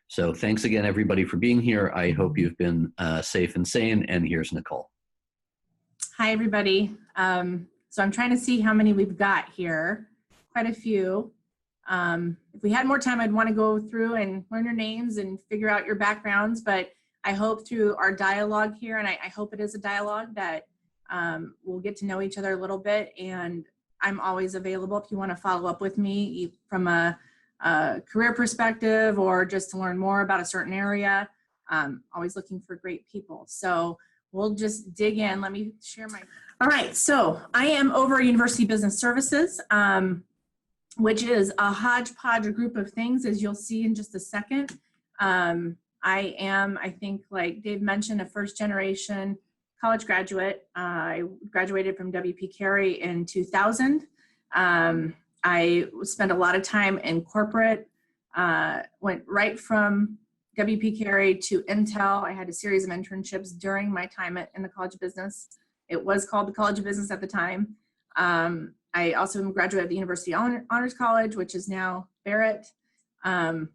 So thanks again, everybody, for being here. I hope you've been safe and sane, and here's Nichol. Hi, everybody. So I'm trying to see how many we've got here. Quite a few. If we had more time, I'd want to go through and learn your names and figure out your backgrounds, but I hope through our dialogue here, and I hope it is a dialogue, that we'll get to know each other a little bit, and I'm always available if you want to follow up with me from a career perspective or just to learn more about a certain area. Always looking for great people. So we'll just dig in. Let me share my... All right, so I am over University Business Services, which is a hodgepodge group of things, as you'll see in just a second. I am, I think, like Dave mentioned, a first-generation college graduate. I graduated from W.P. Carey in 2000. I spent a lot of time in corporate, went right from W.P. Carey to Intel. I had a series of internships during my time in the College of Business. It was called the College of Business at the time. I also graduated at the University Honors College, which is now Barrett. And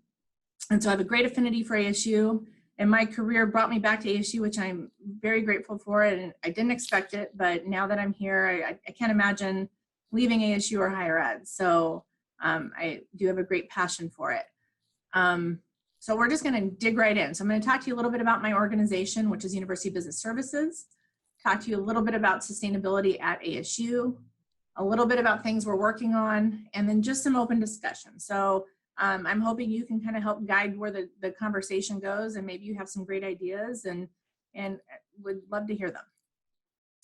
so I have a great affinity for ASU, and my career brought me back to ASU, which I'm very grateful for, and I didn't expect it, but now that I'm here, I can't imagine leaving ASU or higher ed. So I do have a great passion for it. So we're just gonna dig right in. So I'm gonna talk to you a little bit about my organization, which is University Business Services, talk to you a little bit about sustainability at ASU, a little bit about things we're working on, and then just some open discussion. So I'm hoping you can kind of help guide where the conversation goes, and maybe you have some great ideas and would love to hear them.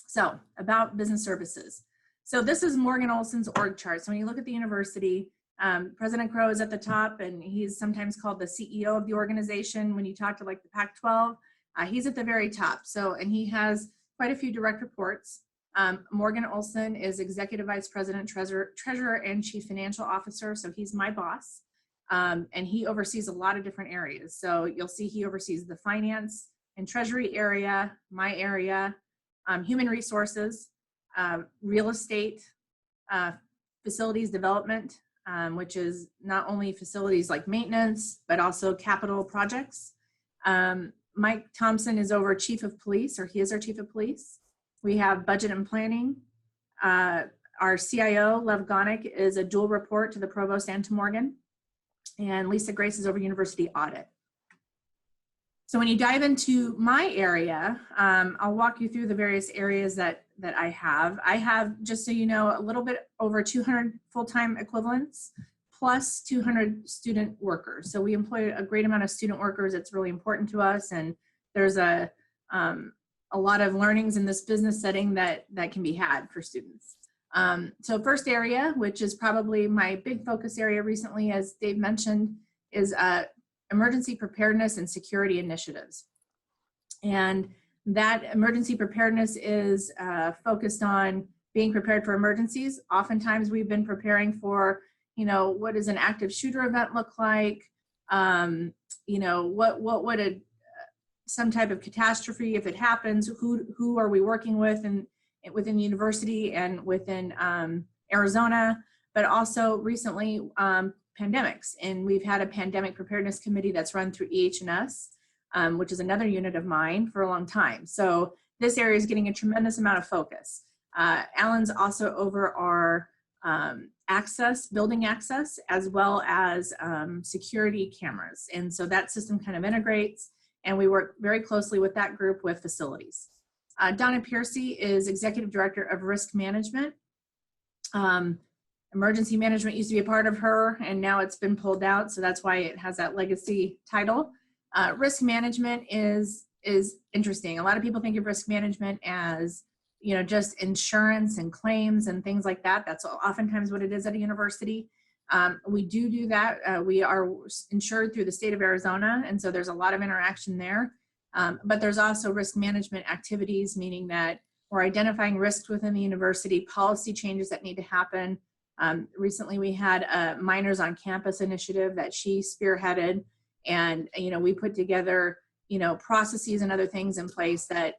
So about business services. So this is Morgan Olson's org chart. So when you look at the university, President Crow is at the top, and he's sometimes called the CEO of the organization. When you talk to like the Pac-12, he's at the very top. So, and he has quite a few direct reports. Morgan Olson is Executive Vice President, Treasurer, and Chief Financial Officer. So he's my boss. And he oversees a lot of different areas. So you'll see he oversees the finance and treasury area, my area, human resources, real estate, facilities development, which is not only facilities like maintenance, but also capital projects. Mike Thompson is over Chief of Police, or he is our Chief of Police. We have budget and planning. Our CIO, Lev Gonick, is a dual report to the Provost and to Morgan. And Lisa Grace is over University Audit. So when you dive into my area, I'll walk you through the various areas that I have. I have, just so you know, a little bit over 200 full-time equivalents, plus 200 student workers. So we employ a great amount of student workers. It's really important to us, and there's a lot of learnings in this business setting that can be had for students. So first area, which is probably my big focus area recently, as Dave mentioned, is emergency preparedness and security initiatives. And that emergency preparedness is focused on being prepared for emergencies. Oftentimes we've been preparing for, you know, what does an active shooter event look like? You know, what would some type of catastrophe, if it happens, who are we working with within the university and within Arizona, but also recently pandemics. And we've had a pandemic preparedness committee that's run through EH&S, which is another unit of mine, for a long time. So this area is getting a tremendous amount of focus. Alan's also over our building access, as well as security cameras. And so that system kind of integrates, and we work very closely with that group with facilities. Donna Piercy is Executive Director of Risk Management. Emergency management used to be a part of her, and now it's been pulled out, so that's why it has that legacy title. Risk management is interesting. A lot of people think of risk management as, you know, just insurance and claims and things like that. That's oftentimes what it is at a university. We do that. We are insured through the state of Arizona, and so there's a lot of interaction there. But there's also risk management activities, meaning that we're identifying risks within the university, policy changes that need to happen. Recently we had a Minors on Campus initiative that she spearheaded, and, you know, we put together, you know, processes and other things in place that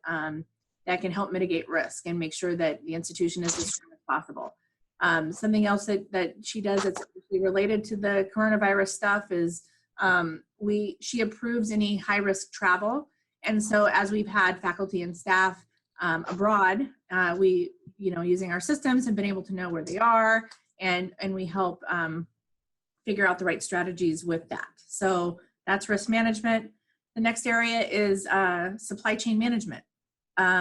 that can help mitigate risk and make sure that the institution is as strong as possible. Something else that she does that's related to the coronavirus stuff is She approves any high-risk travel. And so as we've had faculty and staff abroad, we, using our systems, have been able to know where they are, and we help figure out the right strategies with that. So that's risk management. The next area is supply chain management.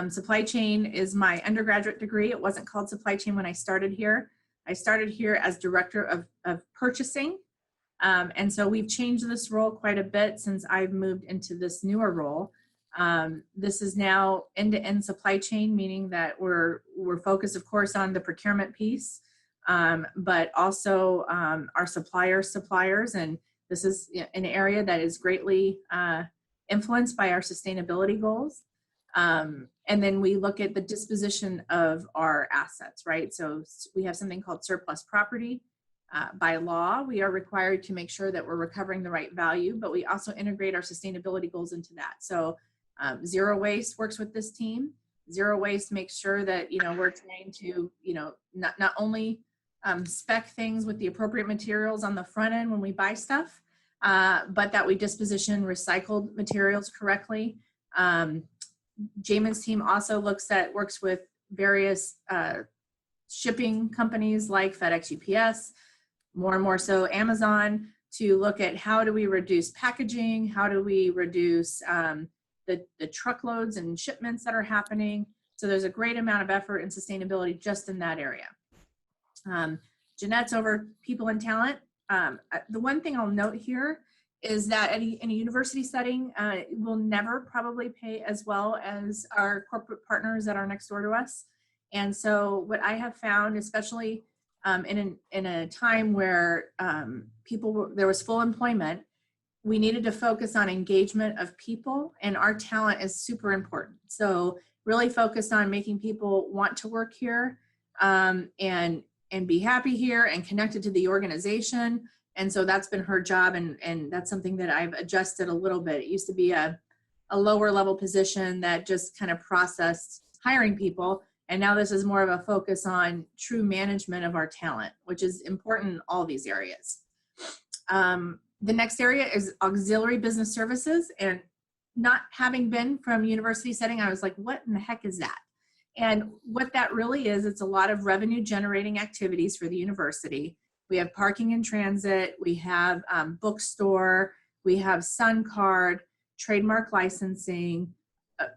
Supply chain is my undergraduate degree. It wasn't called supply chain when I started here. I started here as director of purchasing. And so we've changed this role quite a bit since I've moved into this newer role. This is now end-to-end supply chain, meaning that we're focused, of course, on the procurement piece, but also our suppliers. And this is an area that is greatly influenced by our sustainability goals. And then we look at the disposition of our assets, right? So we have something called surplus property. By law, we are required to make sure that we're recovering the right value, but we also integrate our sustainability goals into that. So zero waste works with this team. Zero waste makes sure that, we're trying to, not only spec things with the appropriate materials on the front end when we buy stuff, but that we disposition recycled materials correctly. Jamin's team also works with various shipping companies like FedEx, UPS, more and more so Amazon, to look at how do we reduce packaging, how do we reduce the truckloads and shipments that are happening. So there's a great amount of effort in sustainability just in that area. Jeanette's over people and talent. The one thing I'll note here is that in a university setting, we'll never probably pay as well as our corporate partners that are next door to us. And so what I have found, especially in a time where there was full employment, we needed to focus on engagement of people, and our talent is super important. So really focused on making people want to work here and be happy here and connected to the organization. And so that's been her job, and that's something that I've adjusted a little bit. It used to be a lower level position that just kind of processed hiring people. And now this is more of a focus on true management of our talent, which is important in all these areas. The next area is auxiliary business services. And not having been from university setting, I was like, what in the heck is that? And what that really is, it's a lot of revenue generating activities for the university. We have parking and transit, we have bookstore, we have Sun Card, trademark licensing,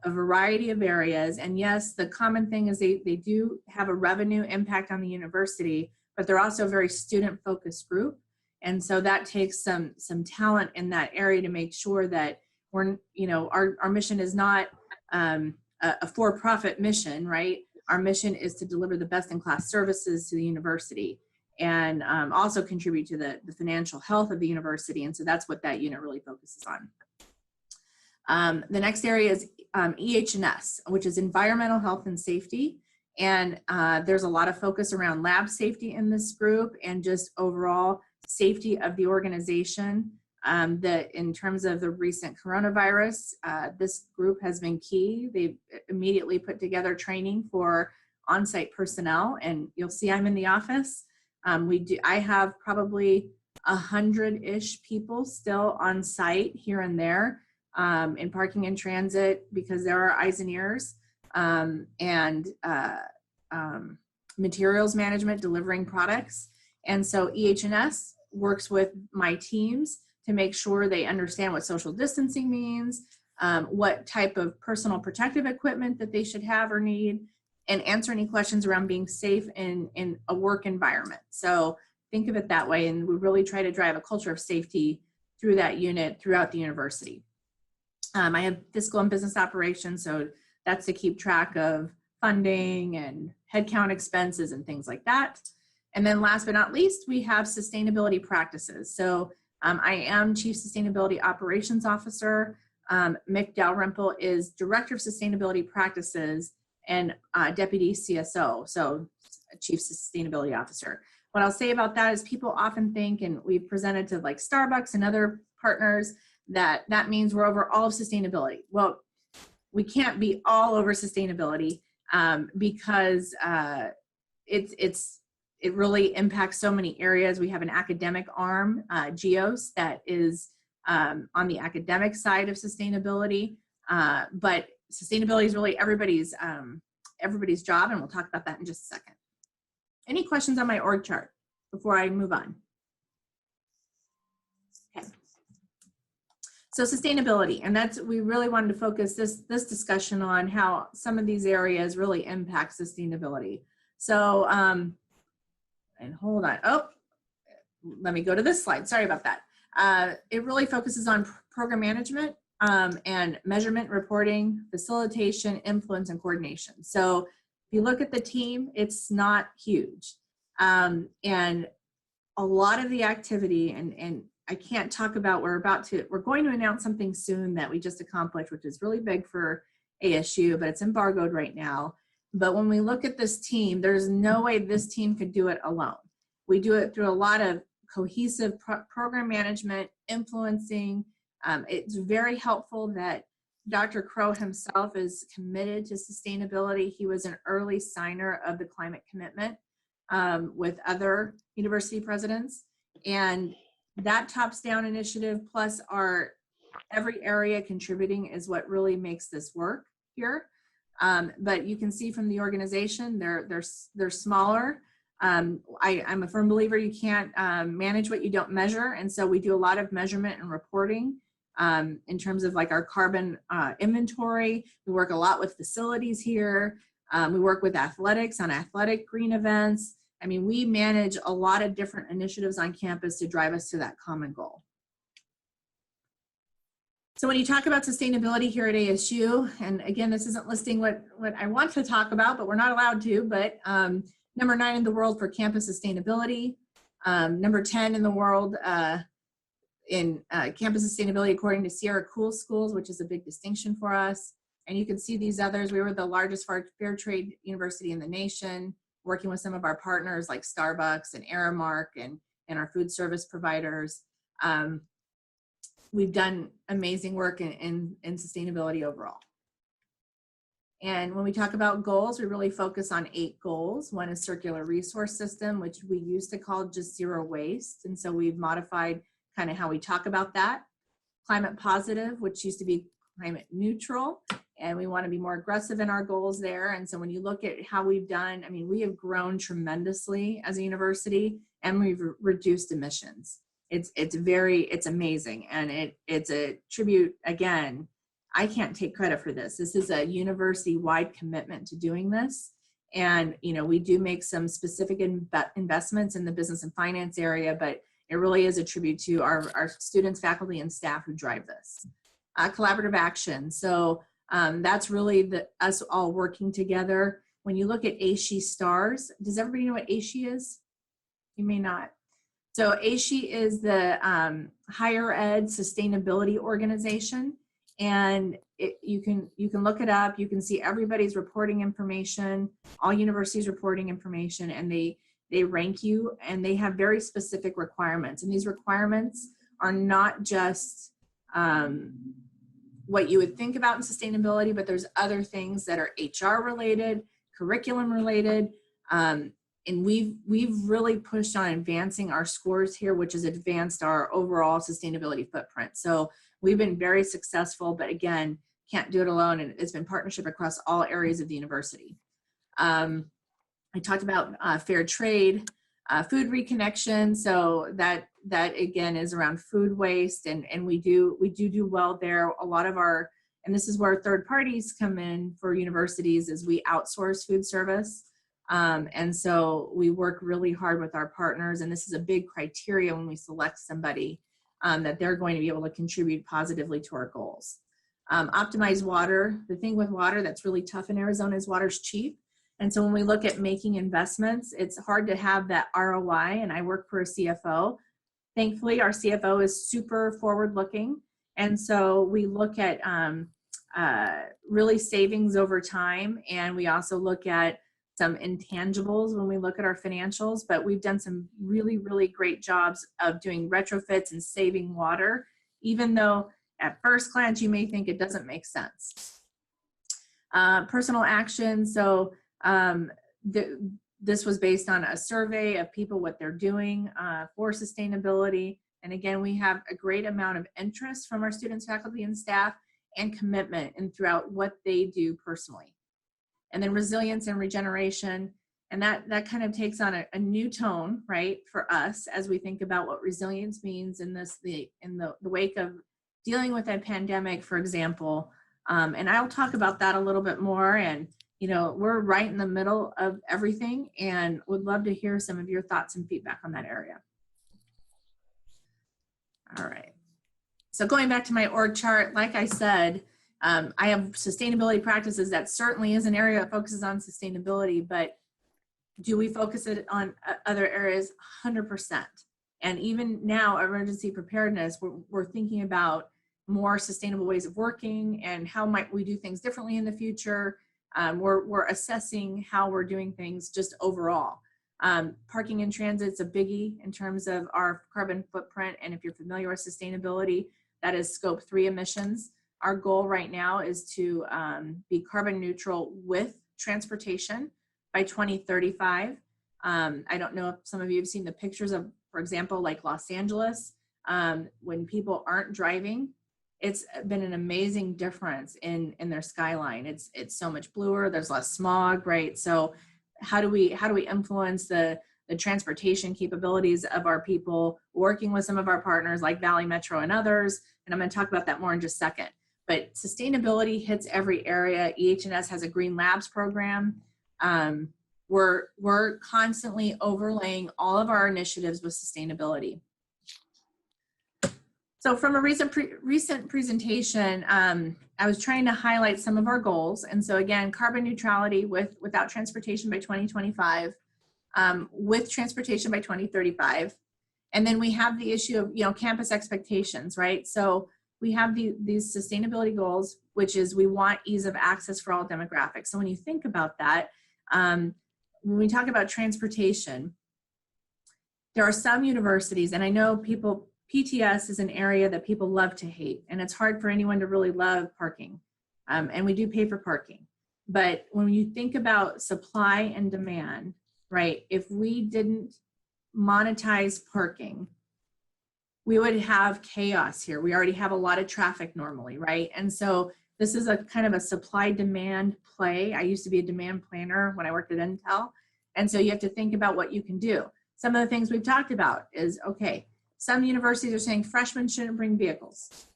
a variety of areas. And yes, the common thing is they do have a revenue impact on the university, but they're also a very student-focused group. And so that takes some talent in that area to make sure that our mission is not a for-profit mission, right? Our mission is to deliver the best-in-class services to the university and also contribute to the financial health of the university. And so that's what that unit really focuses on. The next area is EH&S, which is environmental health and safety. And there's a lot of focus around lab safety in this group and just overall safety of the organization. That in terms of the recent coronavirus, this group has been key. They've immediately put together training for on-site personnel, and you'll see I'm in the office. I have probably 100-ish people still on site here and there in parking and transit because there are eyes and ears, and materials management, delivering products. And so EH&S works with my teams to make sure they understand what social distancing means, what type of personal protective equipment that they should have or need, and answer any questions around being safe in a work environment. So think of it that way, and we really try to drive a culture of safety through that unit throughout the university. I have fiscal and business operations, so that's to keep track of funding and headcount expenses and things like that. And then last but not least, we have sustainability practices. So I am Chief Sustainability Operations Officer. Mick Dalrymple is Director of Sustainability Practices and Deputy CSO, so Chief Sustainability Officer. What I'll say about that is people often think, and we've presented to like Starbucks and other partners, that means we're over all of sustainability. Well, we can't be all over sustainability because it really impacts so many areas. We have an academic arm, GEOS, that is on the academic side of sustainability, but sustainability is really everybody's job, and we'll talk about that in just a second. Any questions on my org chart before I move on? Okay. So sustainability, and we really wanted to focus this discussion on how some of these areas really impact sustainability. So, and hold on, oh, let me go to this slide, sorry about that. It really focuses on program management and measurement, reporting, facilitation, influence, and coordination. So if you look at the team, it's not huge. And a lot of the activity, and I can't talk about, we're going to announce something soon that we just accomplished, which is really big for ASU, but it's embargoed right now. But when we look at this team, there's no way this team could do it alone. We do it through a lot of cohesive program management, influencing. It's very helpful that Dr. Crow himself is committed to sustainability. He was an early signer of the climate commitment with other university presidents. And that tops down initiative plus our every area contributing is what really makes this work here. But you can see from the organization, they're smaller. I'm a firm believer you can't manage what you don't measure. And so we do a lot of measurement and reporting in terms of like our carbon inventory. We work a lot with facilities here. We work with athletics on athletic green events. I mean, we manage a lot of different initiatives on campus to drive us to that common goal. So when you talk about sustainability here at ASU, and again, this isn't listing what I want to talk about, but we're not allowed to, but number 9 in the world for campus sustainability, number 10 in the world in campus sustainability according to Sierra Cool Schools, which is a big distinction for us. And you can see these others. We were the largest fair trade university in the nation, working with some of our partners like Starbucks and Aramark and our food service providers. We've done amazing work in sustainability overall. And when we talk about goals, we really focus on 8 goals. One is circular resource system, which we used to call just zero waste. And so we've modified kind of how we talk about that. Climate positive, which used to be climate neutral. And we want to be more aggressive in our goals there. And so when you look at how we've done, I mean, we have grown tremendously as a university and we've reduced emissions. It's amazing. And it's a tribute, again, I can't take credit for this. This is a university-wide commitment to doing this. And, you know, we do make some specific investments in the business and finance area, but it really is a tribute to our students, faculty, and staff who drive this. Collaborative action. So that's really us all working together. When you look at ASHE stars, does everybody know what ASHE is? You may not. So ASHE is the higher ed sustainability organization. And you can look it up. You can see everybody's reporting information, all universities reporting information, and they rank you, and they have very specific requirements. And these requirements are not just what you would think about in sustainability, but there's other things that are HR related, curriculum related, and we've really pushed on advancing our scores here, which has advanced our overall sustainability footprint. So we've been very successful, but again, can't do it alone, and it's been partnership across all areas of the university. I talked about fair trade, food reconnection, so that again is around food waste, and we do well there. A lot of our, and this is where third parties come in for universities, is we outsource food service. And so we work really hard with our partners, and this is a big criteria when we select somebody, that they're going to be able to contribute positively to our goals. Optimize water. The thing with water that's really tough in Arizona is water's cheap. And so when we look at making investments, it's hard to have that ROI, and I work for a CFO. Thankfully, our CFO is super forward-looking, and so we look at really savings over time, and we also look at some intangibles when we look at our financials, but we've done some really, really great jobs of doing retrofits and saving water, even though at first glance you may think it doesn't make sense. Personal action. So this was based on a survey of people, what they're doing for sustainability. And again, we have a great amount of interest from our students, faculty, and staff, and commitment and throughout what they do personally. And then resilience and regeneration, and that kind of takes on a new tone, right, for us as we think about what resilience means in the wake of dealing with a pandemic, for example. And I'll talk about that a little bit more. And we're right in the middle of everything, and would love to hear some of your thoughts and feedback on that area. All right. So going back to my org chart, like I said, I have sustainability practices. That certainly is an area that focuses on sustainability, but do we focus it on other areas? 100%. And even now, emergency preparedness, we're thinking about more sustainable ways of working and how might we do things differently in the future. We're assessing how we're doing things just overall. Parking in transit is a biggie in terms of our carbon footprint. And if you're familiar with sustainability, that is scope 3 emissions. Our goal right now is to be carbon neutral with transportation by 2035. I don't know if some of you have seen the pictures of, for example, like Los Angeles, when people aren't driving. It's been an amazing difference in their skyline. It's so much bluer. There's less smog, right? So how do we influence the transportation capabilities of our people, working with some of our partners like Valley Metro and others? And I'm going to talk about that more in just a second. But sustainability hits every area. EH&S has a Green Labs program. We're constantly overlaying all of our initiatives with sustainability. So from a recent presentation, I was trying to highlight some of our goals. And so again, carbon neutrality without transportation by 2025, with transportation by 2035. And then we have the issue of, campus expectations, right? So we have these sustainability goals, which is we want ease of access for all demographics. So when you think about that, when we talk about transportation, there are some universities, and I know PTS is an area that people love to hate, and it's hard for anyone to really love parking. And we do pay for parking. But when you think about supply and demand, right, if we didn't monetize parking, we would have chaos here. We already have a lot of traffic normally, right? And so this is a kind of a supply demand play. I used to be a demand planner when I worked at Intel. And so you have to think about what you can do. Some of the things we've talked about is, okay, some universities are saying freshmen shouldn't bring vehicles.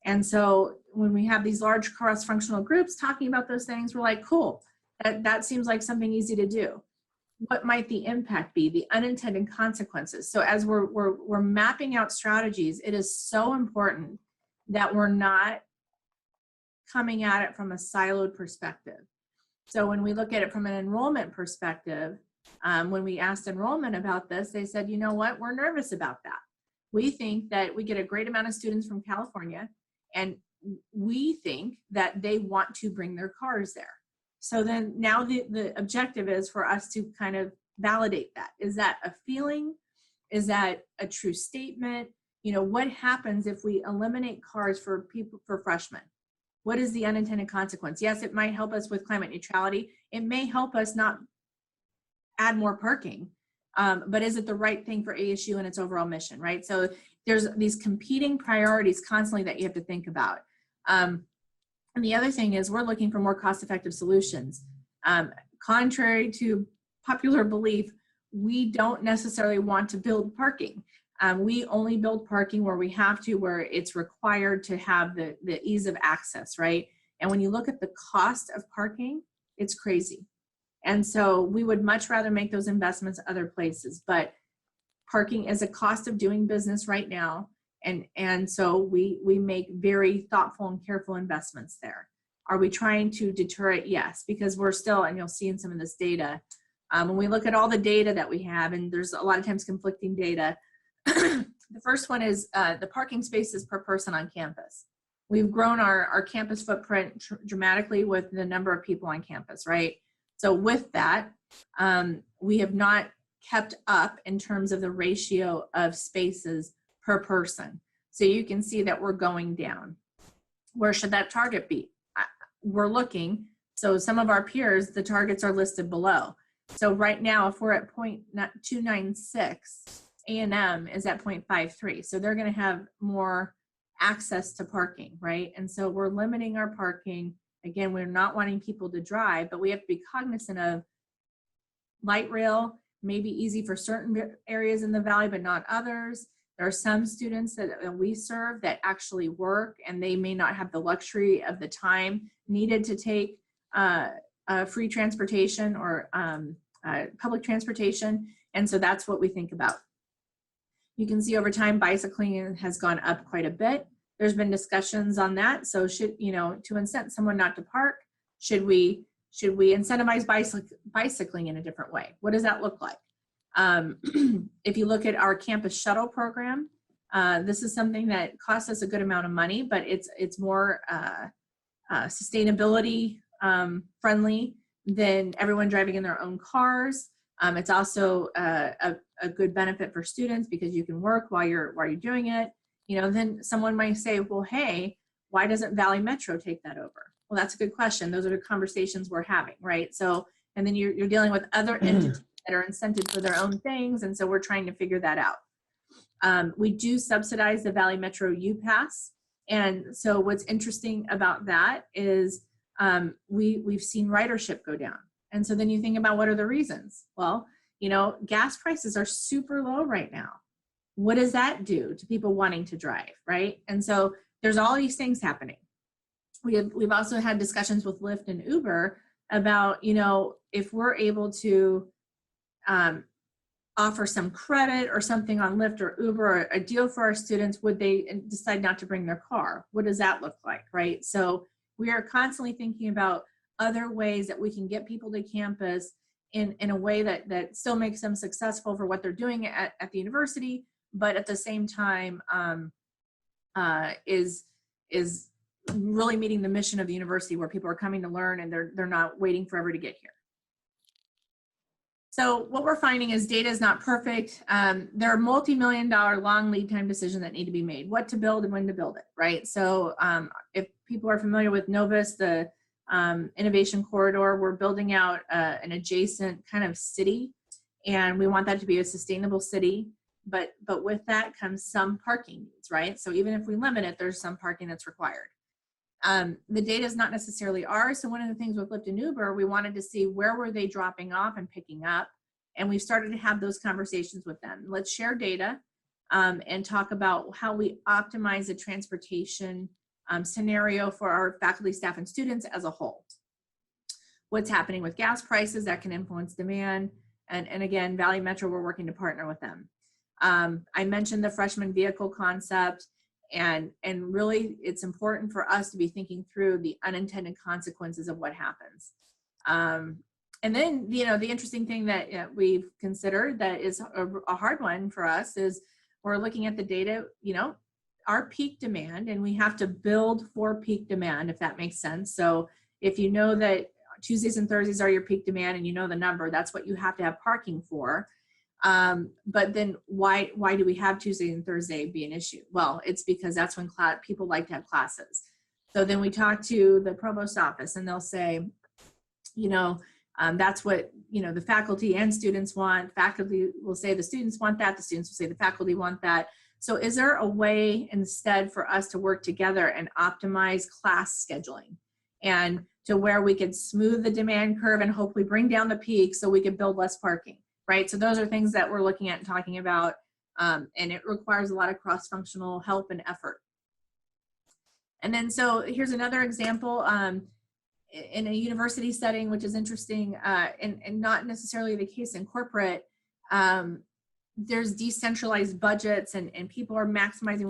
And so when we have these large cross-functional groups talking about those things, we're like, cool, that seems like something easy to do. What might the impact be, the unintended consequences? So as we're mapping out strategies, it is so important that we're not coming at it from a siloed perspective. So when we look at it from an enrollment perspective, when we asked enrollment about this, they said, you know what, we're nervous about that. We think that we get a great amount of students from California, and we think that they want to bring their cars there. So then now the objective is for us to kind of validate that. Is that a feeling? Is that a true statement? What happens if we eliminate cars for freshmen? What is the unintended consequence? Yes, it might help us with climate neutrality. It may help us not add more parking, but is it the right thing for ASU and its overall mission, right? So there's these competing priorities constantly that you have to think about. And the other thing is we're looking for more cost-effective solutions. Contrary to popular belief, we don't necessarily want to build parking. We only build parking where we have to, where it's required to have the ease of access, right? And when you look at the cost of parking, it's crazy. And so we would much rather make those investments other places. But parking is a cost of doing business right now. And so we make very thoughtful and careful investments there. Are we trying to deter it? Yes, because we're still, and you'll see in some of this data, when we look at all the data that we have, and there's a lot of times conflicting data. The first one is the parking spaces per person on campus. We've grown our campus footprint dramatically with the number of people on campus, right? So with that, we have not kept up in terms of the ratio of spaces per person. So you can see that we're going down. Where should that target be? We're looking. So some of our peers, the targets are listed below. So right now, if we're at 0.296 A&M is at 0.53. So they're going to have more access to parking, right? And so we're limiting our parking. Again, we're not wanting people to drive, but we have to be cognizant of light rail may be easy for certain areas in the valley, but not others. There are some students that we serve that actually work, and they may not have the luxury of the time needed to take free transportation or public transportation. And so that's what we think about. You can see over time, bicycling has gone up quite a bit. There's been discussions on that. So should, you know, to incent someone not to park, should we incentivize bicycling in a different way? What does that look like? If you look at our campus shuttle program, this is something that costs us a good amount of money, but it's more sustainability friendly than everyone driving in their own cars. It's also a good benefit for students because you can work while you're doing it. You know, then someone might say, well, hey, why doesn't Valley Metro take that over? Well, that's a good question. Those are the conversations we're having, right? So, and then you're dealing with other entities that are incented for their own things, and so we're trying to figure that out. We do subsidize the Valley Metro U-Pass, and so what's interesting about that is we've seen ridership go down. And so then you think about what are the reasons? Well, you know, gas prices are super low right now. What does that do to people wanting to drive, right? And so there's all these things happening. We've also had discussions with Lyft and Uber about, you know, if we're able to offer some credit or something on Lyft or Uber or a deal for our students, would they decide not to bring their car? What does that look like, right? So we are constantly thinking about other ways that we can get people to campus in a way that still makes them successful for what they're doing at the university, but at the same time is really meeting the mission of the university where people are coming to learn and they're not waiting forever to get here. So what we're finding is data is not perfect. There are multi-million-dollar long lead time decisions that need to be made, what to build and when to build it, right? So if people are familiar with Novus, the innovation corridor, we're building out an adjacent kind of city, and we want that to be a sustainable city. But with that comes some parking needs, right? So even if we limit it, there's some parking that's required. The data is not necessarily ours. So one of the things with Lyft and Uber, we wanted to see where were they dropping off and picking up. And we've started to have those conversations with them. Let's share data and talk about how we optimize the transportation scenario for our faculty, staff, and students as a whole. What's happening with gas prices that can influence demand. And again, Valley Metro, we're working to partner with them. I mentioned the freshman vehicle concept, and really it's important for us to be thinking through the unintended consequences of what happens. And then, you know, the interesting thing that we've considered that is a hard one for us is we're looking at the data, you know, our peak demand, and we have to build for peak demand, if that makes sense. So if you know that Tuesdays and Thursdays are your peak demand and you know the number, that's what you have to have parking for. But then why do we have Tuesday and Thursday be an issue? Well, it's because that's when people like to have classes. So then we talk to the provost office and they'll say, you know, that's what, you know, the faculty and students want. Faculty will say the students want that. The students will say the faculty want that. So is there a way instead for us to work together and optimize class scheduling and to where we could smooth the demand curve and hopefully bring down the peak so we could build less parking, right? So those are things that we're looking at and talking about, and it requires a lot of cross-functional help and effort. And then so here's another example in a university setting, which is interesting and not necessarily the case in corporate. There's decentralized budgets and people are maximizing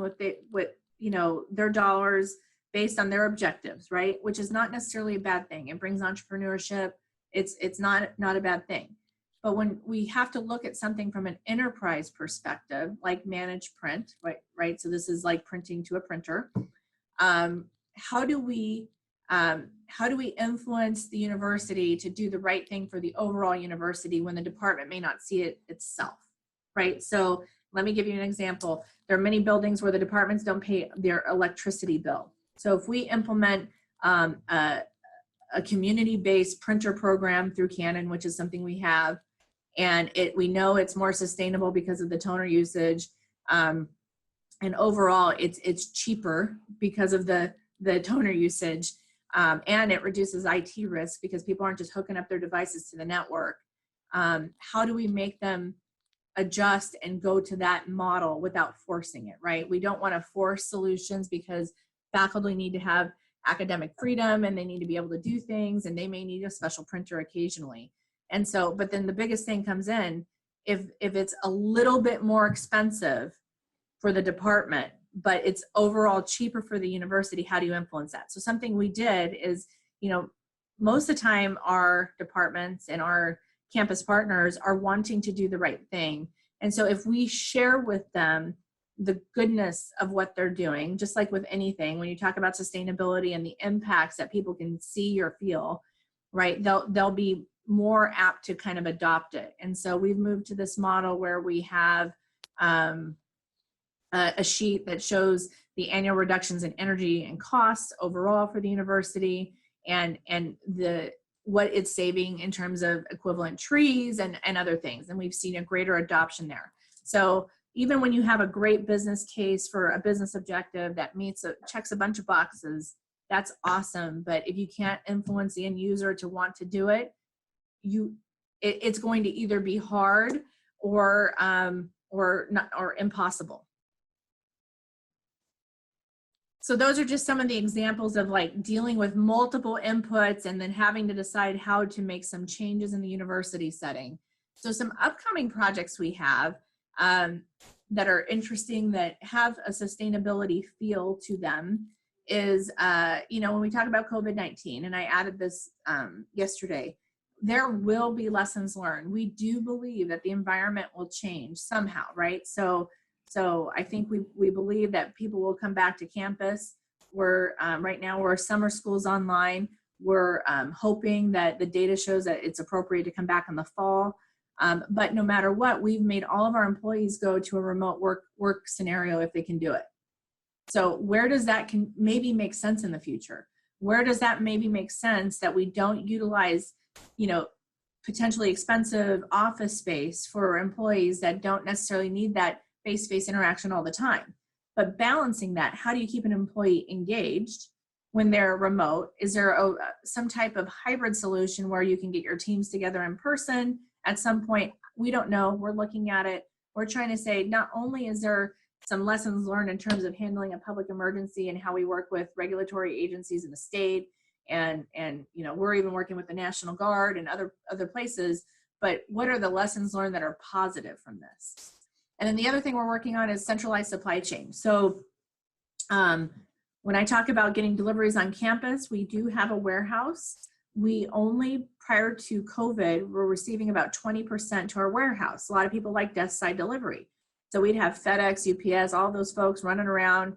what you know, their dollars based on their objectives, right? Which is not necessarily a bad thing. It brings entrepreneurship. It's not a bad thing. But when we have to look at something from an enterprise perspective, like managed print, right? So this is like printing to a printer. How do we influence the university to do the right thing for the overall university when the department may not see it itself? Right. So let me give you an example. There are many buildings where the departments don't pay their electricity bill. So if we implement a community-based printer program through Canon, which is something we have, And we know it's more sustainable because of the toner usage. And overall, it's cheaper because of the toner usage. And it reduces IT risk because people aren't just hooking up their devices to the network. How do we make them adjust and go to that model without forcing it, right? We don't want to force solutions because faculty need to have academic freedom and they need to be able to do things, and they may need a special printer occasionally. And so, but then the biggest thing comes in, if it's a little bit more expensive for the department, but it's overall cheaper for the university, how do you influence that? So something we did is, most of the time our departments and our campus partners are wanting to do the right thing. And so if we share with them the goodness of what they're doing, just like with anything, when you talk about sustainability and the impacts that people can see or feel, right, they'll be more apt to kind of adopt it. And so we've moved to this model where we have a sheet that shows the annual reductions in energy and costs overall for the university, and what it's saving in terms of equivalent trees and other things. And we've seen a greater adoption there. So even when you have a great business case for a business objective that checks a bunch of boxes, that's awesome. But if you can't influence the end user to want to do it, it's going to either be hard or impossible. So those are just some of the examples of like dealing with multiple inputs and then having to decide how to make some changes in the university setting. So some upcoming projects we have that are interesting, that have a sustainability feel to them, is, when we talk about COVID-19, and I added this yesterday, there will be lessons learned. We do believe that the environment will change somehow, right? So I think we believe that people will come back to campus. Right now we're summer schools online. We're hoping that the data shows that it's appropriate to come back in the fall. But no matter what, we've made all of our employees go to a remote work scenario if they can do it. So where does that maybe make sense in the future? Where does that maybe make sense that we don't utilize, potentially expensive office space for employees that don't necessarily need that face-to-face interaction all the time? But balancing that, how do you keep an employee engaged when they're remote? Is there some type of hybrid solution where you can get your teams together in person at some point? We don't know. We're looking at it. We're trying to say, not only is there some lessons learned in terms of handling a public emergency and how we work with regulatory agencies in the state, and we're even working with the National Guard and other places, but what are the lessons learned that are positive from this? And then the other thing we're working on is centralized supply chain. So when I talk about getting deliveries on campus, we do have a warehouse. We only, prior to COVID, were receiving about 20% to our warehouse. A lot of people like desk side delivery. So we'd have FedEx, UPS, all those folks running around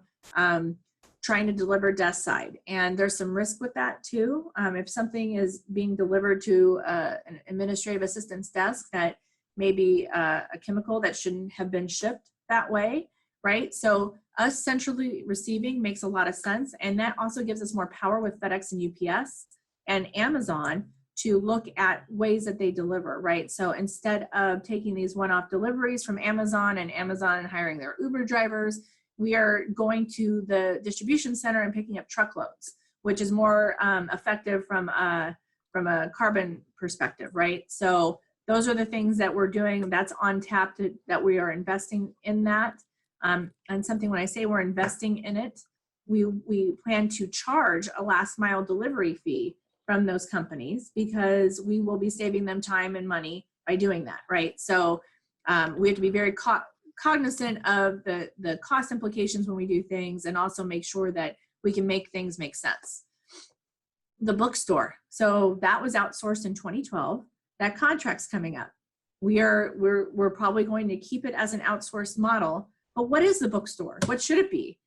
trying to deliver desk side. And there's some risk with that too. If something is being delivered to an administrative assistant's desk that maybe a chemical that shouldn't have been shipped that way, right? So us centrally receiving makes a lot of sense. And that also gives us more power with FedEx and UPS and Amazon to look at ways that they deliver, right? So instead of taking these one-off deliveries from Amazon and hiring their Uber drivers, we are going to the distribution center and picking up truckloads, which is more effective from a carbon perspective, right? So those are the things that we're doing. That's on tap that we are investing in that. And something, when I say we're investing in it, we plan to charge a last mile delivery fee from those companies because we will be saving them time and money by doing that, right? So we have to be very cognizant of the cost implications when we do things, and also make sure that we can make things make sense. The bookstore. So that was outsourced in 2012. That contract's coming up. We're probably going to keep it as an outsourced model, but what is the bookstore? What should it be?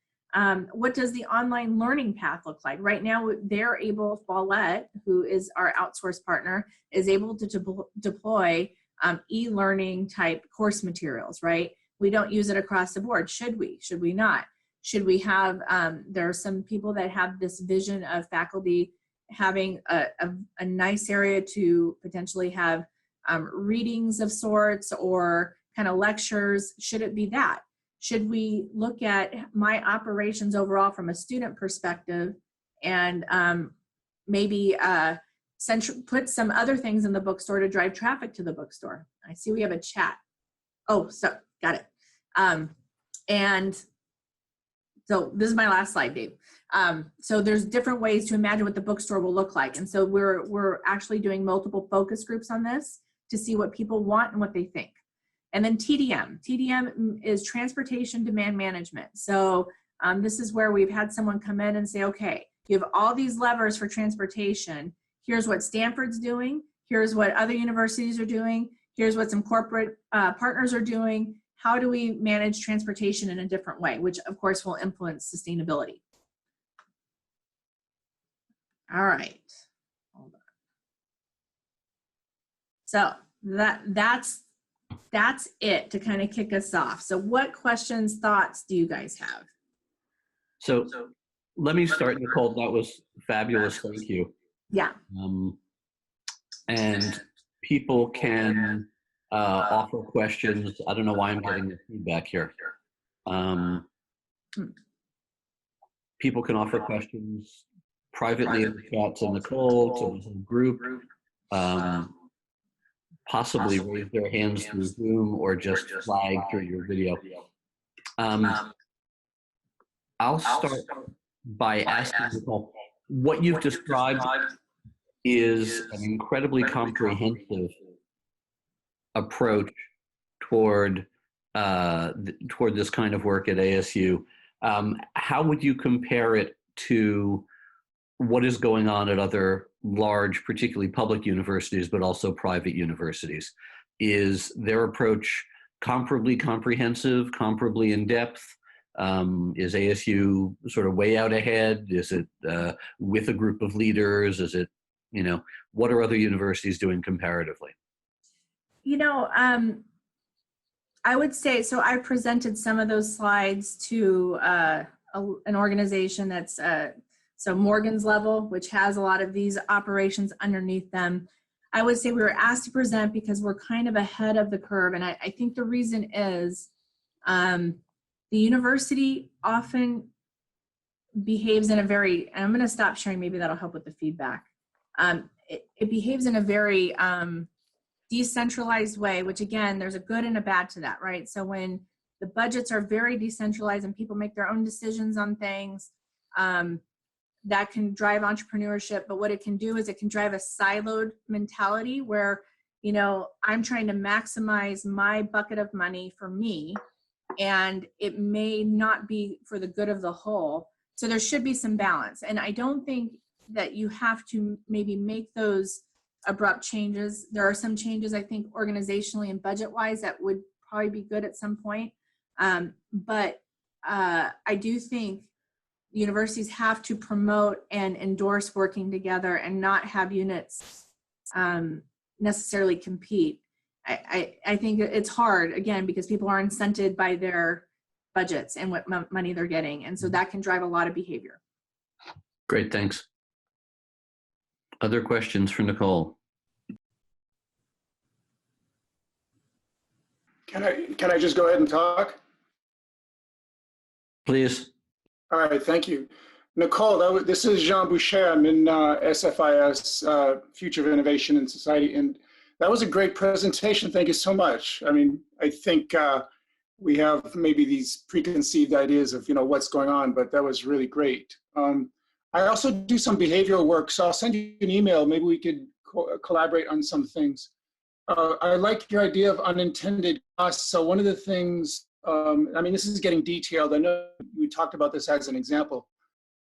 What does the online learning path look like? Right now, they're able, Follett, who is our outsourced partner, is able to deploy e-learning type course materials, right? We don't use it across the board. Should we? Should we not? Should we have, there are some people that have this vision of faculty having a nice area to potentially have readings of sorts or kind of lectures? Should it be that? Should we look at my operations overall from a student perspective and maybe put some other things in the bookstore to drive traffic to the bookstore? I see we have a chat. Oh, so got it. And so this is my last slide, Dave. So there's different ways to imagine what the bookstore will look like. And so we're actually doing multiple focus groups on this to see what people want and what they think. And then TDM. TDM is transportation demand management. So this is where we've had someone come in and say, okay, you have all these levers for transportation. Here's what Stanford's doing. Here's what other universities are doing. Here's what some corporate partners are doing. How do we manage transportation in a different way, which of course will influence sustainability. All right. Hold on. So that's it to kind of kick us off. So what questions, thoughts do you guys have? So let me start, Nicole. That was fabulous. Thank you. Yeah. And people can offer questions. I don't know why I'm getting the feedback here. People can offer questions privately in the chat to Nicole, to the group, possibly raise their hands through Zoom or just flag through your video. I'll start by asking Nicole, what you've described is an incredibly comprehensive approach toward this kind of work at ASU. How would you compare it to what is going on at other large, particularly public universities, but also private universities? Is their approach comparably comprehensive, comparably in depth? Is ASU sort of way out ahead? Is it with a group of leaders? Is it, what are other universities doing comparatively? I would say, so I presented some of those slides to an organization that's, so Morgan's Level, which has a lot of these operations underneath them. I would say we were asked to present because we're kind of ahead of the curve. And I think the reason is the university often behaves in a very, and I'm going to stop sharing, maybe that'll help with the feedback. It behaves in a very decentralized way, which again, there's a good and a bad to that, right? So when the budgets are very decentralized and people make their own decisions on things, that can drive entrepreneurship. But what it can do is it can drive a siloed mentality where, I'm trying to maximize my bucket of money for me, and it may not be for the good of the whole. So there should be some balance. And I don't think that you have to maybe make those abrupt changes. There are some changes, I think, organizationally and budget-wise that would probably be good at some point. But I do think universities have to promote and endorse working together and not have units necessarily compete. I think it's hard, again, because people are incented by their budgets and what money they're getting. And so that can drive a lot of behavior. Great, thanks. Other questions for Nicole? Can I just go ahead and talk? Please. All right, thank you. Nicole, this is Jean Boucher. I'm in SFIS, Future of Innovation in Society, and that was a great presentation. Thank you so much. I mean, I think we have maybe these preconceived ideas of what's going on, but that was really great. I also do some behavioral work, so I'll send you an email. Maybe we could collaborate on some things. I like your idea of unintended costs. So one of the things, I mean, this is getting detailed. I know we talked about this as an example,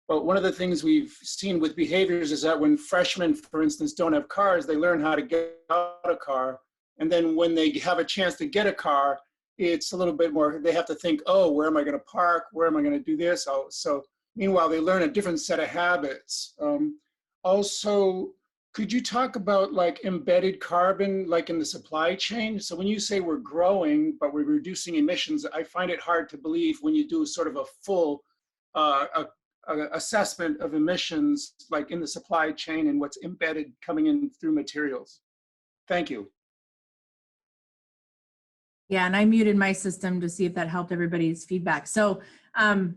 but one of the things we've seen with behaviors is that when freshmen, for instance, don't have cars, they learn how to get out a car. And then when they have a chance to get a car, it's a little bit more, they have to think, oh, where am I going to park? Where am I going to do this? Oh, so meanwhile, they learn a different set of habits. Also, could you talk about like embedded carbon, like in the supply chain? So when you say we're growing, but we're reducing emissions, I find it hard to believe when you do sort of a full assessment of emissions, like in the supply chain and what's embedded coming in through materials. Thank you. Yeah, and I muted my system to see if that helped everybody's feedback. So on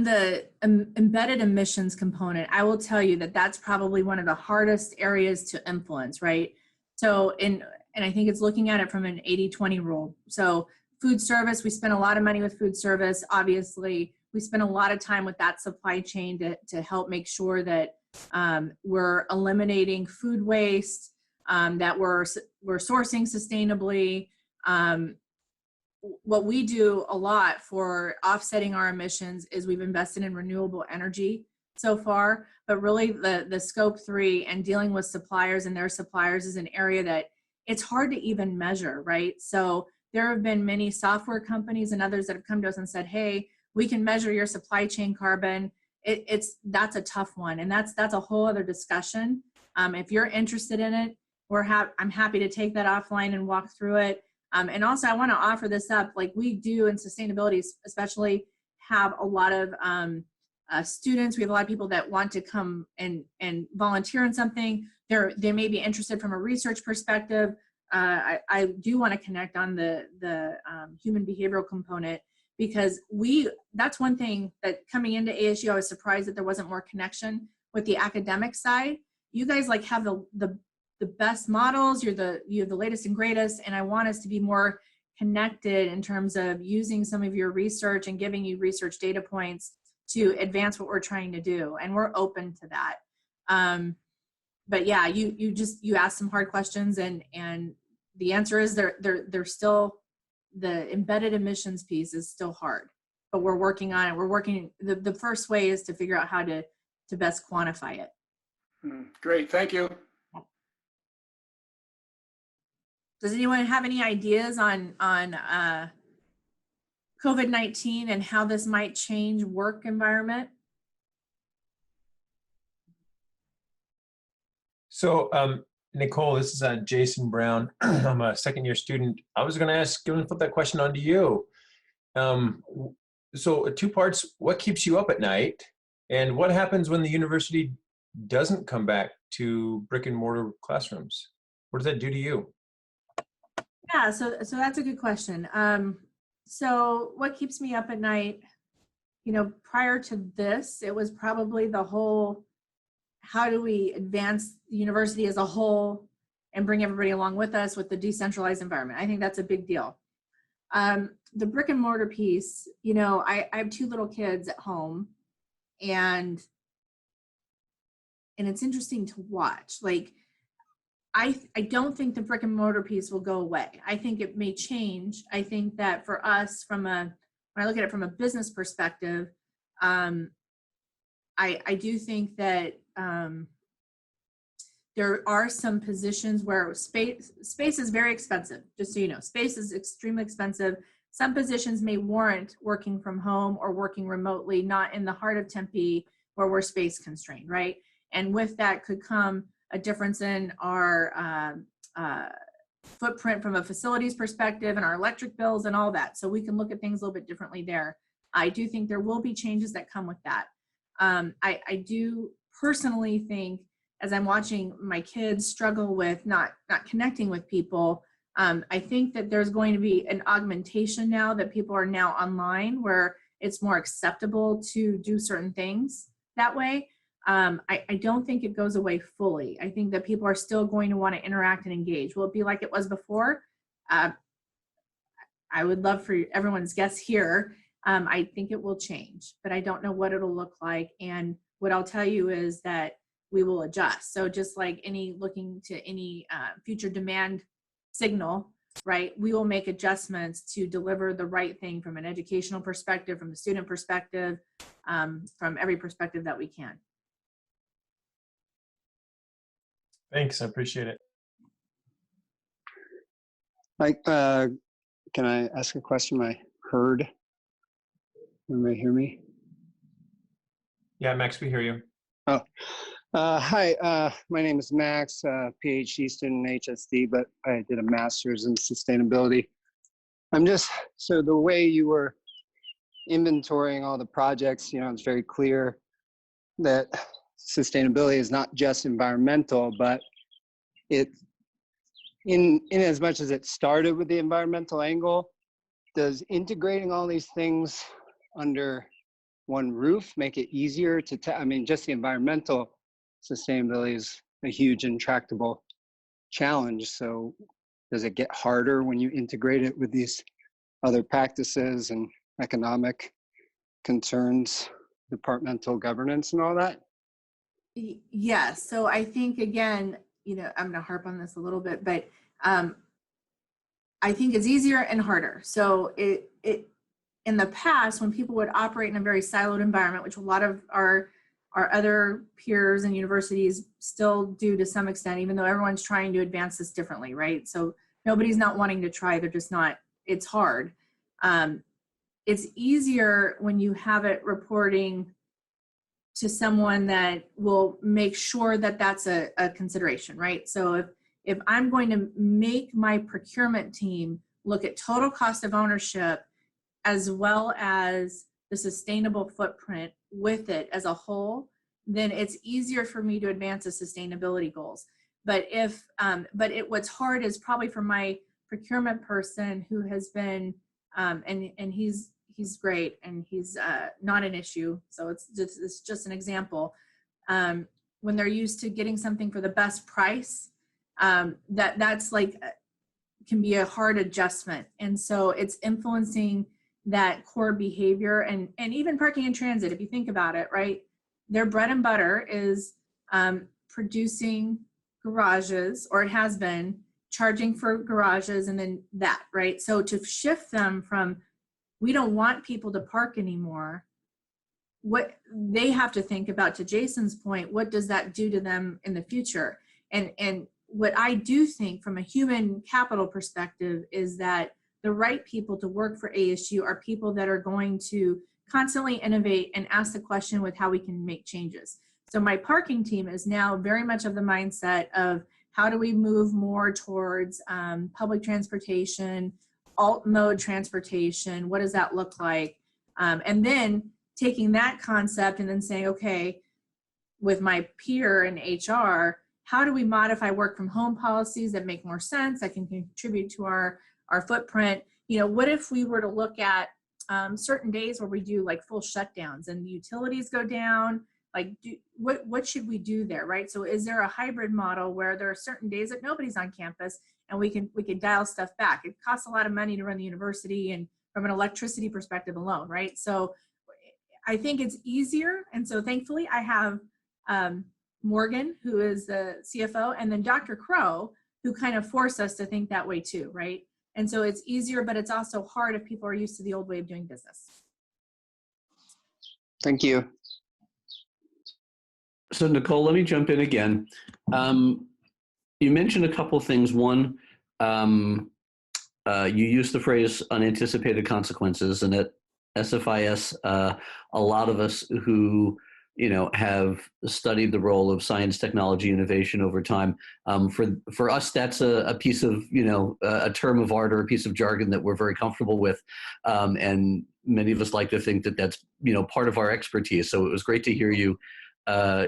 the embedded emissions component, I will tell you that that's probably one of the hardest areas to influence, right? So and I think it's looking at it from an 80-20 rule. So food service, we spend a lot of money with food service. Obviously, we spend a lot of time with that supply chain to help make sure that we're eliminating food waste, that we're sourcing sustainably. What we do a lot for offsetting our emissions is we've invested in renewable energy so far, but really the scope 3 and dealing with suppliers and their suppliers is an area that it's hard to even measure, right? So there have been many software companies and others that have come to us and said, hey, we can measure your supply chain carbon. That's a tough one, and that's a whole other discussion. If you're interested in it, I'm happy to take that offline and walk through it. And also, I want to offer this up, like we do in sustainability, especially have a lot of students. We have a lot of people that want to come and volunteer in something. They may be interested from a research perspective. I do want to connect on the human behavioral component, because that's one thing that coming into ASU, I was surprised that there wasn't more connection with the academic side. You guys like have the best models, you have the latest and greatest, and I want us to be more connected in terms of using some of your research and giving you research data points to advance what we're trying to do, and we're open to that. But yeah, you asked some hard questions, and the answer is they're still, the embedded emissions piece is still hard, but we're working on it. We're working, the first way is to figure out how to best quantify it. Great, thank you. Does anyone have any ideas on COVID-19 and how this might change work environment? So, Nichol, this is Jason Brown. I'm a second-year student. I was going to flip that question onto you. So, two parts: what keeps you up at night, and what happens when the university doesn't come back to brick and mortar classrooms? What does that do to you? Yeah, so that's a good question. So what keeps me up at night? Prior to this, it was probably the whole, how do we advance the university as a whole and bring everybody along with us with the decentralized environment? I think that's a big deal. The brick and mortar piece, I have 2 little kids at home, and it's interesting to watch. Like, I don't think the brick and mortar piece will go away. I think it may change. I think that for us, when I look at it from a business perspective, I do think that there are some positions where space is very expensive, just so you know. Space is extremely expensive. Some positions may warrant working from home or working remotely, not in the heart of Tempe where we're space constrained, right? And with that could come a difference in our footprint from a facilities perspective and our electric bills and all that. So we can look at things a little bit differently there. I do think there will be changes that come with that. I do personally think, as I'm watching my kids struggle with not connecting with people, I think that there's going to be an augmentation now that people are now online, where it's more acceptable to do certain things that way. I don't think it goes away fully. I think that people are still going to want to interact and engage. Will it be like it was before? I would love for everyone's guess here. I think it will change, but I don't know what it'll look like. And what I'll tell you is that we will adjust. So just like looking to any future demand signal, right? We will make adjustments to deliver the right thing from an educational perspective, from the student perspective, from every perspective that we can. Thanks, I appreciate it. Can I ask a question? I heard. Everybody hear me? Yeah, Max, we hear you. Oh, hi. My name is Max, PhD student in HSD, but I did a master's in sustainability. So the way you were inventorying all the projects, it's very clear that sustainability is not just environmental, but in as much as it started with the environmental angle, does integrating all these things under one roof make it easier to, I mean, just the environmental sustainability is a huge intractable challenge. So does it get harder when you integrate it with these other practices and economic concerns, departmental governance and all that? Yes. So I think, again, I'm going to harp on this a little bit, but I think it's easier and harder. So it in the past, when people would operate in a very siloed environment, which a lot of our other peers and universities still do to some extent, even though everyone's trying to advance this differently, right? So nobody's not wanting to try, they're just not, it's hard. It's easier when you have it reporting to someone that will make sure that that's a consideration, right? So if I'm going to make my procurement team look at total cost of ownership as well as the sustainable footprint with it as a whole, then it's easier for me to advance the sustainability goals. But what's hard is probably for my procurement person who has been, and he's great and he's not an issue. So it's just an example. When they're used to getting something for the best price, that's like, can be a hard adjustment. And so it's influencing that core behavior and even parking and transit, if you think about it, right? Their bread and butter is producing garages, or it has been charging for garages and then that, right? So to shift them from, we don't want people to park anymore, what they have to think about, to Jason's point, what does that do to them in the future? And what I do think from a human capital perspective is that the right people to work for ASU are people that are going to constantly innovate and ask the question with how we can make changes. So my parking team is now very much of the mindset of how do we move more towards public transportation, alt mode transportation, what does that look like? And then taking that concept and then saying, okay, with my peer in HR, how do we modify work from home policies that make more sense, that can contribute to our footprint? What if we were to look at certain days where we do like full shutdowns and the utilities go down? Like, what should we do there, right? So is there a hybrid model where there are certain days that nobody's on campus and we can dial stuff back? It costs a lot of money to run the university and from an electricity perspective alone, right? So I think it's easier. And so thankfully I have Morgan, who is the CFO, and then Dr. Crow, who kind of force us to think that way too, right? And so it's easier, but it's also hard if people are used to the old way of doing business. Thank you. So Nichol, let me jump in again. You mentioned a couple of things. One, you used the phrase unanticipated consequences, and at SFIS, a lot of us who have studied the role of science, technology, innovation over time. For us, that's a piece of, a term of art or a piece of jargon that we're very comfortable with. And many of us like to think that that's, part of our expertise. So it was great to hear you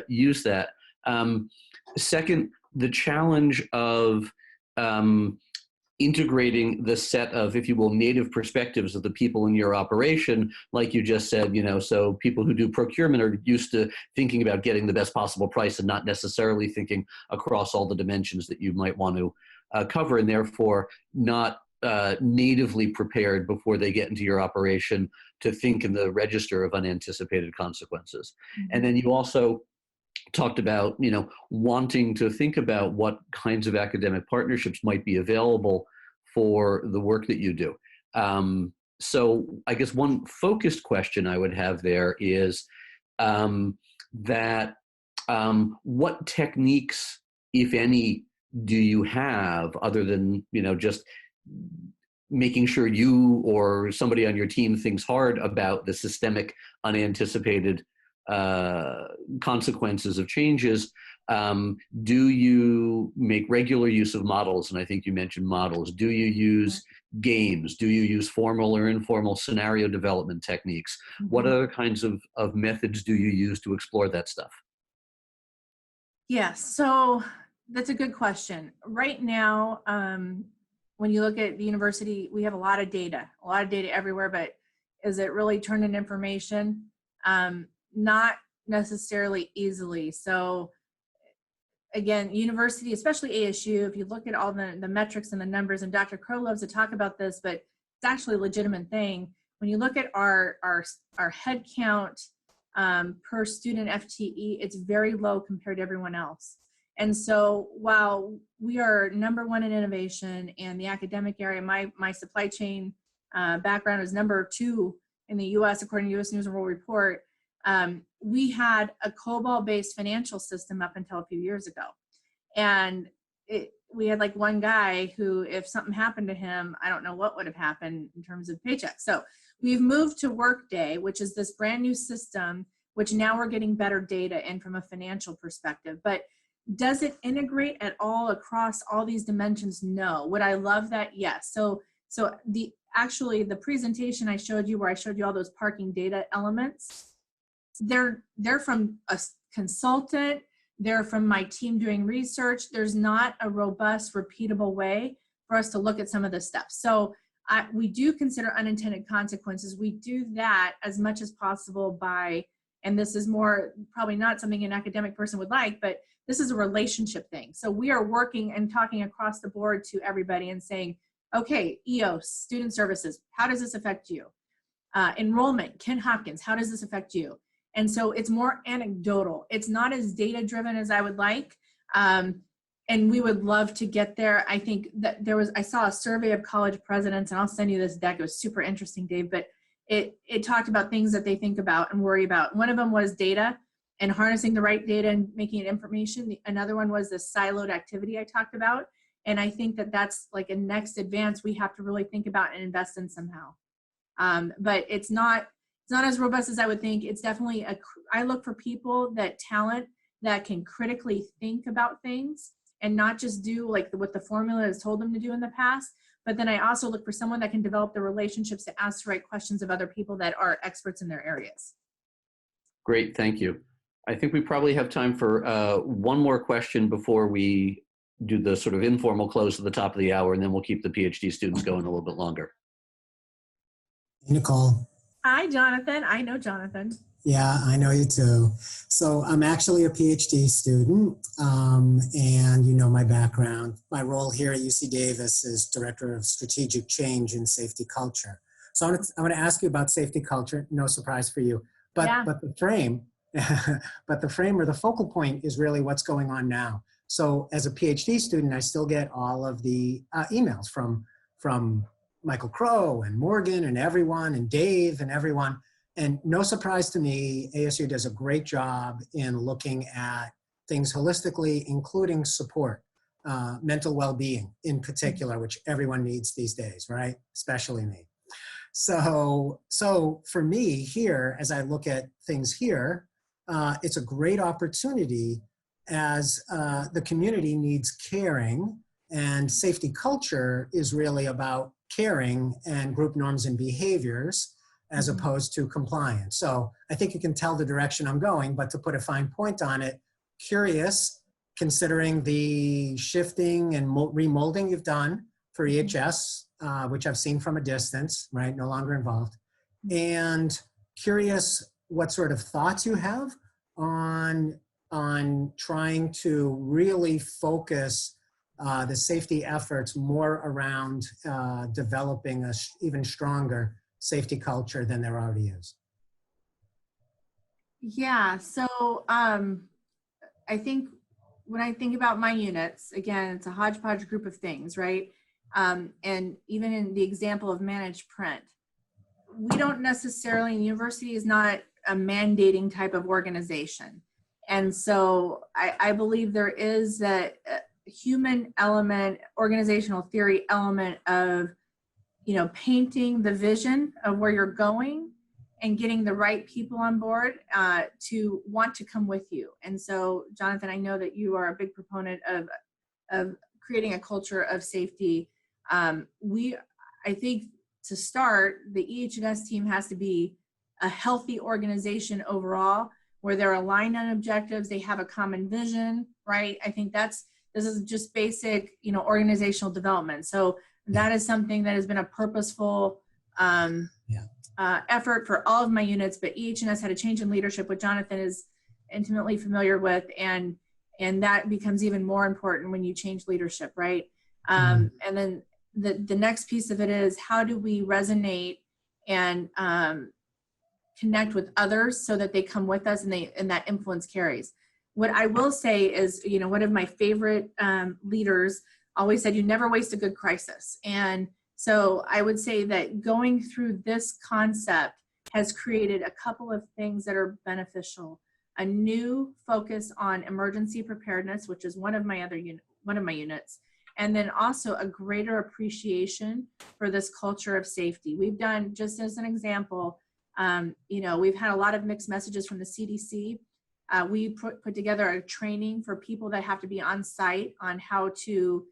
use that. Second, the challenge of integrating the set of, if you will, native perspectives of the people in your operation, like you just said, so people who do procurement are used to thinking about getting the best possible price and not necessarily thinking across all the dimensions that you might want to cover, and therefore not natively prepared before they get into your operation to think in the register of unanticipated consequences. Mm-hmm. And then you also talked about, wanting to think about what kinds of academic partnerships might be available for the work that you do. So I guess one focused question I would have there is that what techniques, if any, do you have other than, just making sure you or somebody on your team thinks hard about the systemic unanticipated consequences of changes? Do you make regular use of models? And I think you mentioned models. Do you use games? Do you use formal or informal scenario development techniques? Mm-hmm. What other kinds of methods do you use to explore that stuff? Yes. So that's a good question. Right now, when you look at the university, we have a lot of data everywhere, but is it really turned into information? Not necessarily easily. So again, university, especially ASU, if you look at all the metrics and the numbers, and Dr. Crow loves to talk about this, but it's actually a legitimate thing. When you look at our head count per student FTE, it's very low compared to everyone else. And so while we are #1 in innovation and the academic area, my supply chain background is #2 in the US, according to US News and World Report, we had a COBOL-based financial system up until a few years ago. And we had like one guy who, if something happened to him, I don't know what would have happened in terms of paychecks. So we've moved to Workday, which is this brand new system, which now we're getting better data in from a financial perspective. But does it integrate at all across all these dimensions? No. Would I love that? Yes. So the presentation I showed you, where I showed you all those parking data elements, they're from a consultant, they're from my team doing research. There's not a robust, repeatable way for us to look at some of this stuff. So we do consider unintended consequences. We do that as much as possible by, and this is more probably not something an academic person would like, but this is a relationship thing. So we are working and talking across the board to everybody and saying, okay, EOS, student services, how does this affect you? Enrollment, Ken Hopkins, how does this affect you? And so it's more anecdotal. It's not as data driven as I would like. And we would love to get there. I think that I saw a survey of college presidents, and I'll send you this deck. It was super interesting, Dave, but it talked about things that they think about and worry about. One of them was data and harnessing the right data and making it information. Another one was the siloed activity I talked about. And I think that that's like a next advance we have to really think about and invest in somehow. But it's not as robust as I would think. It's definitely I look for people talent that can critically think about things and not just do like what the formula has told them to do in the past. But then I also look for someone that can develop the relationships to ask the right questions of other people that are experts in their areas. Great, thank you. I think we probably have time for one more question before we do the sort of informal close at the top of the hour, and then we'll keep the PhD students going a little bit longer. Nicole. Hi, Jonathan. I know Jonathan. Yeah, I know you too. So I'm actually a PhD student, and you know my background. My role here at UC Davis is Director of Strategic Change in Safety Culture. So I'm going to ask you about safety culture. No surprise for you, but the frame, but the frame or the focal point is really what's going on now. So as a PhD student, I still get all of the emails from Michael Crow and Morgan and everyone and Dave and everyone. And no surprise to me, ASU does a great job in looking at things holistically, including support, mental well-being in particular, which everyone needs these days, right? Especially me. So for me here, as I look at things here, it's a great opportunity as the community needs caring, and safety culture is really about caring and group norms and behaviors as opposed to compliance. So I think you can tell the direction I'm going, but to put a fine point on it, curious, considering the shifting and remolding you've done for EHS, which I've seen from a distance, right, no longer involved, and curious what sort of thoughts you have on trying to really focus the safety efforts more around developing a even stronger safety culture than there already is. Yeah, so I think when I think about my units, again, it's a hodgepodge group of things, right? And even in the example of managed print, we don't necessarily, university is not a mandating type of organization. And so I believe there is that human element, organizational theory element of, painting the vision of where you're going and getting the right people on board to want to come with you. And so, Jonathan, I know that you are a big proponent of creating a culture of safety. I think to start, the EH&S team has to be a healthy organization overall, where they're aligned on objectives, they have a common vision, right? I think that's This is just basic, organizational development. So that is something that has been a purposeful effort for all of my units, but each and us had a change in leadership, which Jonathan is intimately familiar with, and that becomes even more important when you change leadership, right? And then the next piece of it is, how do we resonate and connect with others so that they come with us and that influence carries. What I will say is, one of my favorite leaders always said, you never waste a good crisis. And so I would say that going through this concept has created a couple of things that are beneficial. A new focus on emergency preparedness, which is one of my units, and then also a greater appreciation for this culture of safety. We've done, just as an example, we've had a lot of mixed messages from the CDC. We put together a training for people that have to be on site on how to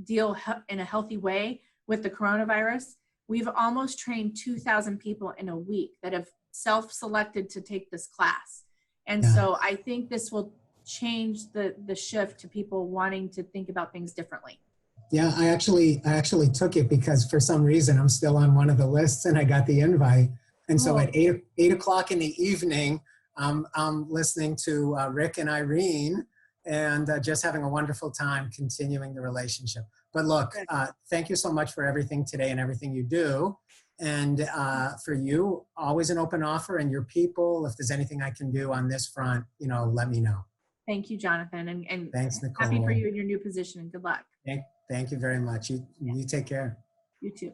deal in a healthy way with the coronavirus. We've almost trained 2,000 people in a week that have self-selected to take this class. And so I think this will change the shift to people wanting to think about things differently. Yeah, I actually took it because for some reason I'm still on one of the lists and I got the invite. And so at 8 o'clock in the evening, I'm listening to Rick and Irene and just having a wonderful time continuing the relationship. But look, thank you so much for everything today and everything you do. And for you, always an open offer, and your people, if there's anything I can do on this front, let me know. Thank you, Jonathan. And Thanks, Nicole. happy for you in your new position, and good luck. Thank you very much. You take care. You too.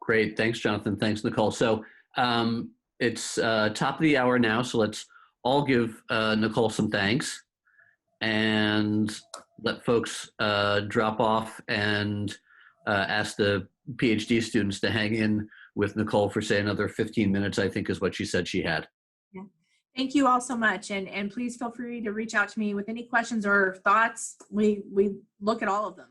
Great. Thanks, Jonathan. Thanks, Nicole. So it's top of the hour now, so let's all give Nichol some thanks and let folks drop off and ask the PhD students to hang in with Nichol for, say, another 15 minutes, I think is what she said she had. Yeah. Thank you all so much. And please feel free to reach out to me with any questions or thoughts. We look at all of them.